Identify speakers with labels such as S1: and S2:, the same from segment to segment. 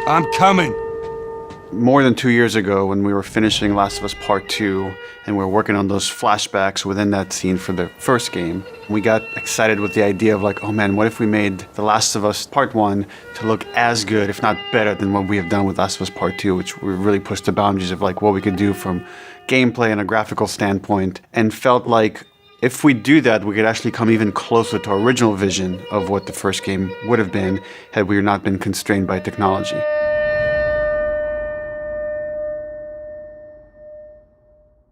S1: I'm coming.
S2: More than 2 years ago, when we were finishing Last of Us Part 2, and we were working on those flashbacks within that scene for the first game, we got excited with the idea of like, oh man, what if we made The Last of Us Part 1 to look as good, if not better, than what we have done with Last of Us Part 2, which we really pushed the boundaries of like what we could do from gameplay and a graphical standpoint, and felt like if we do that, we could actually come even closer to our original vision of what the first game would have been had we not been constrained by technology.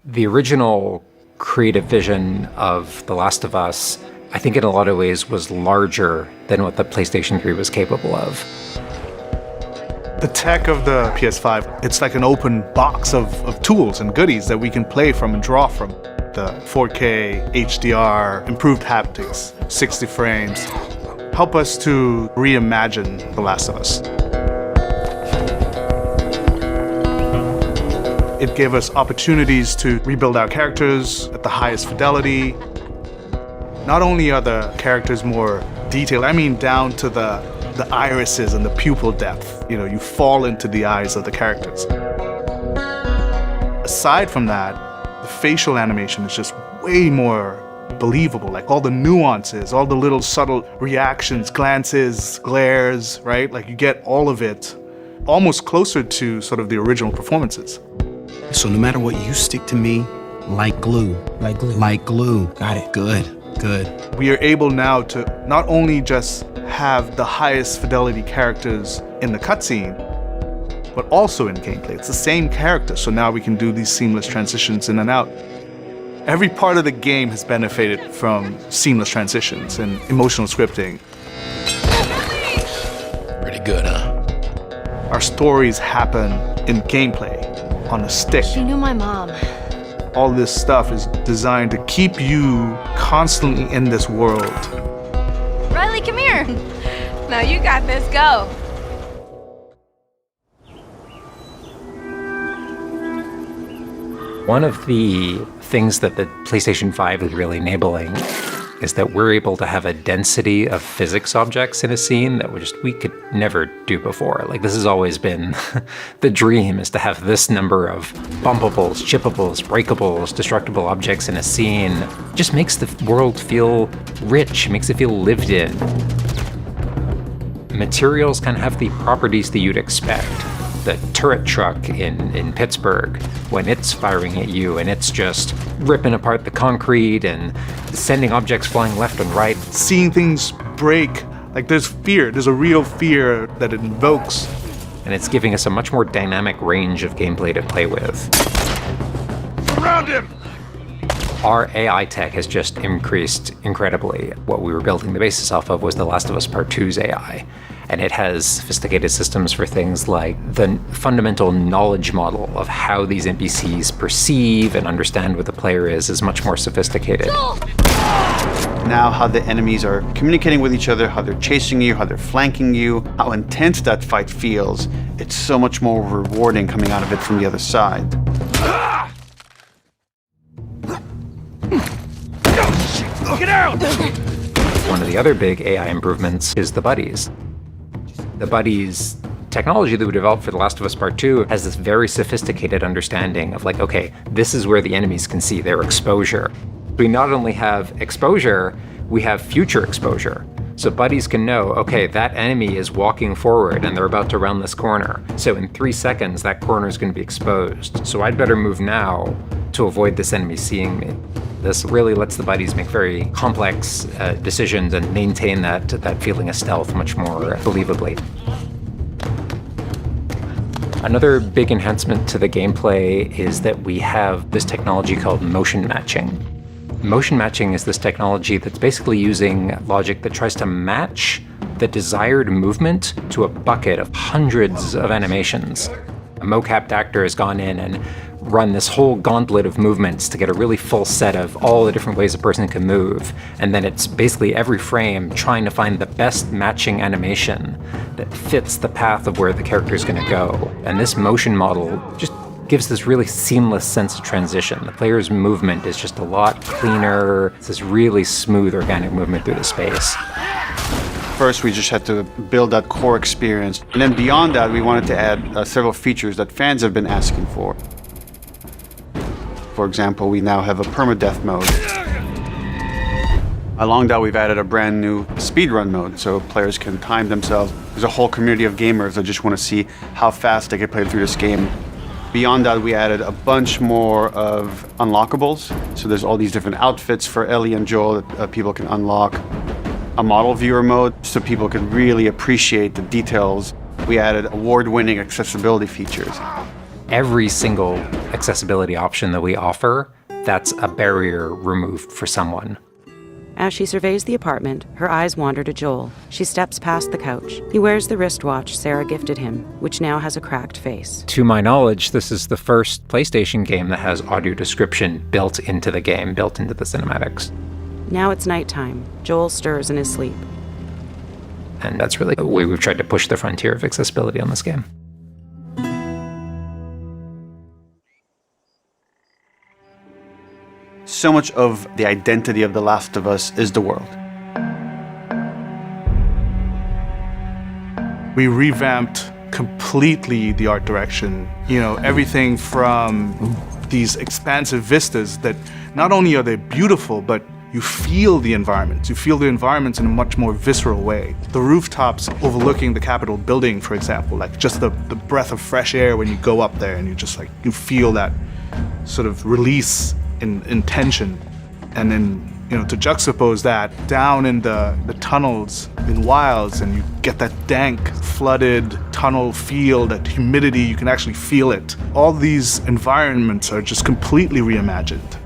S3: The original creative vision of The Last of Us, I think in a lot of ways was larger than what the PlayStation 3 was capable of.
S4: The tech of the PS5, it's like an open box of tools and goodies that we can play from and draw from. The 4K, HDR, improved haptics, 60 frames, help us to reimagine The Last of Us. It gave us opportunities to rebuild our characters at the highest fidelity. Not only are the characters more detailed, I mean down to the irises and the pupil depth. You know, you fall into the eyes of the characters. Aside from that, the facial animation is just way more believable. Like all the nuances, all the little subtle reactions, glances, glares, right? Like you get all of it almost closer to sort of the original performances.
S1: So no matter what, you stick to me like glue.
S5: Like glue.
S1: Like glue.
S5: Got it.
S1: Good.
S4: We are able now to not only just have the highest fidelity characters in the cutscene, but also in gameplay. It's the same character, so now we can do these seamless transitions in and out. Every part of the game has benefited from seamless transitions and emotional scripting.
S1: Pretty good, huh?
S4: Our stories happen in gameplay, on a stick.
S6: She knew my mom.
S4: All this stuff is designed to keep you constantly in this world.
S6: Riley, come here. Now you got this, go.
S3: One of the things that the PlayStation 5 is really enabling is that we're able to have a density of physics objects in a scene that we could never do before. Like, this has always been the dream, is to have this number of bumpables, chippables, breakables, destructible objects in a scene. It just makes the world feel rich, makes it feel lived in. Materials can have the properties that you'd expect. The turret truck in Pittsburgh, when it's firing at you and it's just ripping apart the concrete and sending objects flying left and right.
S4: Seeing things break, like there's fear, there's a real fear that it invokes.
S3: And it's giving us a much more dynamic range of gameplay to play with.
S1: Surround him!
S3: Our AI tech has just increased incredibly. What we were building the basis off of was The Last of Us Part 2's AI. And it has sophisticated systems for things like the fundamental knowledge model of how these NPCs perceive and understand what the player is much more sophisticated.
S2: Now how the enemies are communicating with each other, how they're chasing you, how they're flanking you, how intense that fight feels, it's so much more rewarding coming out of it from the other side.
S1: Get out!
S3: One of the other big AI improvements is the buddies. The buddies technology that we developed for The Last of Us Part 2 has this very sophisticated understanding of like, okay, this is where the enemies can see their exposure. We not only have exposure, we have future exposure. So buddies can know, okay, that enemy is walking forward and they're about to round this corner. So in 3 seconds, that corner is going to be exposed. So I'd better move now to avoid this enemy seeing me. This really lets the buddies make very complex decisions and maintain that feeling of stealth much more believably. Another big enhancement to the gameplay is that we have this technology called motion matching. Motion matching is this technology that's basically using logic that tries to match the desired movement to a bucket of hundreds of animations. A mocapped actor has gone in and run this whole gauntlet of movements to get a really full set of all the different ways a person can move. And then it's basically every frame trying to find the best matching animation that fits the path of where the character is going to go. And this motion model just gives this really seamless sense of transition. The player's movement is just a lot cleaner. It's this really smooth, organic movement through the space.
S2: First, we just had to build that core experience. And then beyond that, we wanted to add several features that fans have been asking for. For example, we now have a permadeath mode. Along that, we've added a brand new speedrun mode, so players can time themselves. There's a whole community of gamers that just want to see how fast they can play through this game. Beyond that, we added a bunch more of unlockables. So there's all these different outfits for Ellie and Joel that people can unlock. A model viewer mode, so people can really appreciate the details. We added award-winning accessibility features.
S3: Every single accessibility option that we offer, that's a barrier removed for someone.
S5: As she surveys the apartment, her eyes wander to Joel. She steps past the couch. He wears the wristwatch Sarah gifted him, which now has a cracked face.
S3: To my knowledge, this is the first PlayStation game that has audio description built into the game, built into the cinematics.
S5: Now it's nighttime. Joel stirs in his sleep.
S3: And that's really the way we've tried to push the frontier of accessibility on this game.
S2: So much of the identity of The Last of Us is the world.
S4: We revamped completely the art direction. You know, everything from these expansive vistas that not only are they beautiful, but you feel the environments. You feel the environments in a much more visceral way. The rooftops overlooking the Capitol building, for example, like just the breath of fresh air when you go up there and you feel that sort of release in tension. And then, to juxtapose that down in the tunnels in Wilds, and you get that dank, flooded tunnel feel, that humidity, you can actually feel it. All these environments are just completely reimagined.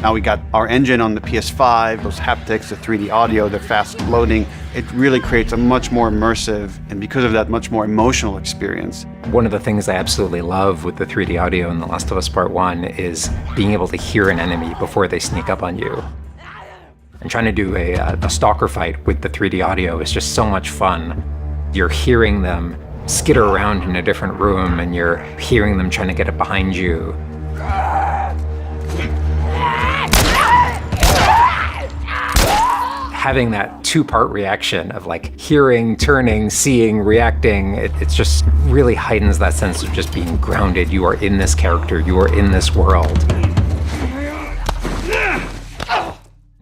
S2: Now we got our engine on the PS5, those haptics, the 3D audio, the fast loading. It really creates a much more immersive, and because of that, much more emotional experience.
S3: One of the things I absolutely love with the 3D audio in The Last of Us Part 1 is being able to hear an enemy before they sneak up on you. And trying to do a stalker fight with the 3D audio is just so much fun. You're hearing them skitter around in a different room, and you're hearing them trying to get it behind you. Having that two-part reaction of like hearing, turning, seeing, reacting, it just really heightens that sense of just being grounded. You are in this character, you are in this world.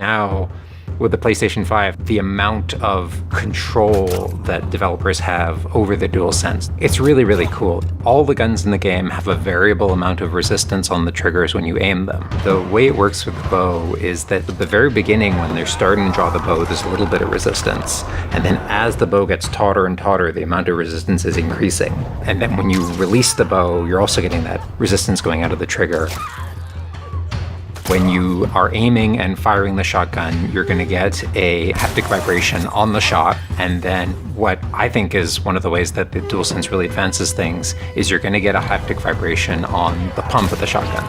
S3: Now, with the PlayStation 5, the amount of control that developers have over the DualSense, it's really, really cool. All the guns in the game have a variable amount of resistance on the triggers when you aim them. The way it works with the bow is that at the very beginning, when they're starting to draw the bow, there's a little bit of resistance. And then as the bow gets tauter and tauter, the amount of resistance is increasing. And then when you release the bow, you're also getting that resistance going out of the trigger. When you are aiming and firing the shotgun, you're going to get a haptic vibration on the shot. And then what I think is one of the ways that the DualSense really advances things is you're going to get a haptic vibration on the pump of the shotgun.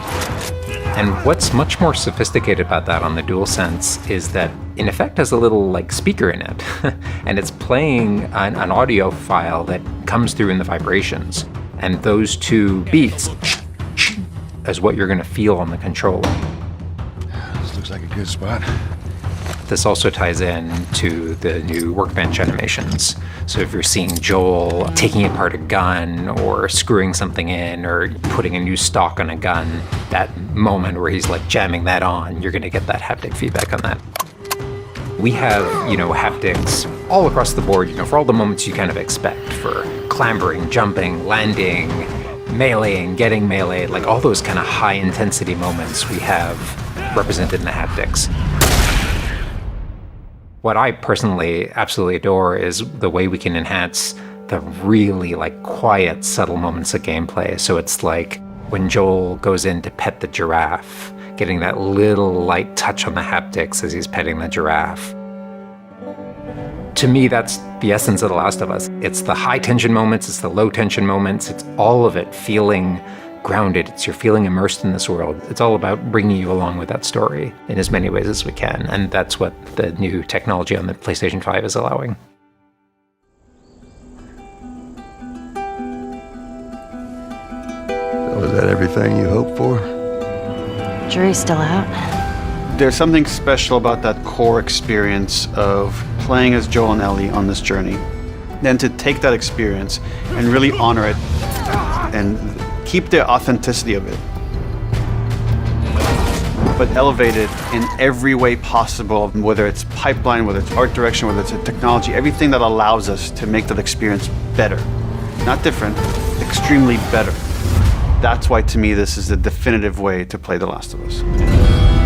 S3: And what's much more sophisticated about that on the DualSense is that in effect has a little like speaker in it. And it's playing an audio file that comes through in the vibrations. And those two beats is what you're going to feel on the controller.
S7: Looks like a good spot.
S3: This also ties in to the new workbench animations. So if you're seeing Joel taking apart a gun or screwing something in or putting a new stock on a gun, that moment where he's like jamming that on, you're going to get that haptic feedback on that. We have, haptics all across the board, for all the moments you kind of expect, for clambering, jumping, landing, meleeing, getting meleeed, like all those kind of high intensity moments we have represented in the haptics. What I personally absolutely adore is the way we can enhance the really quiet, subtle moments of gameplay. So it's like when Joel goes in to pet the giraffe, getting that little light touch on the haptics as he's petting the giraffe. To me, that's the essence of The Last of Us. It's the high tension moments, it's the low tension moments, it's all of it feeling grounded. You're feeling immersed in this world. It's all about bringing you along with that story in as many ways as we can. And that's what the new technology on the PlayStation 5 is allowing.
S7: Was that everything you hoped for?
S5: Jury's still out.
S2: There's something special about that core experience of playing as Joel and Ellie on this journey, then to take that experience and really honor it and keep the authenticity of it, but elevate it in every way possible, whether it's pipeline, whether it's art direction, whether it's a technology, everything that allows us to make that experience better. Not different, extremely better. That's why, to me, this is the definitive way to play The Last of Us.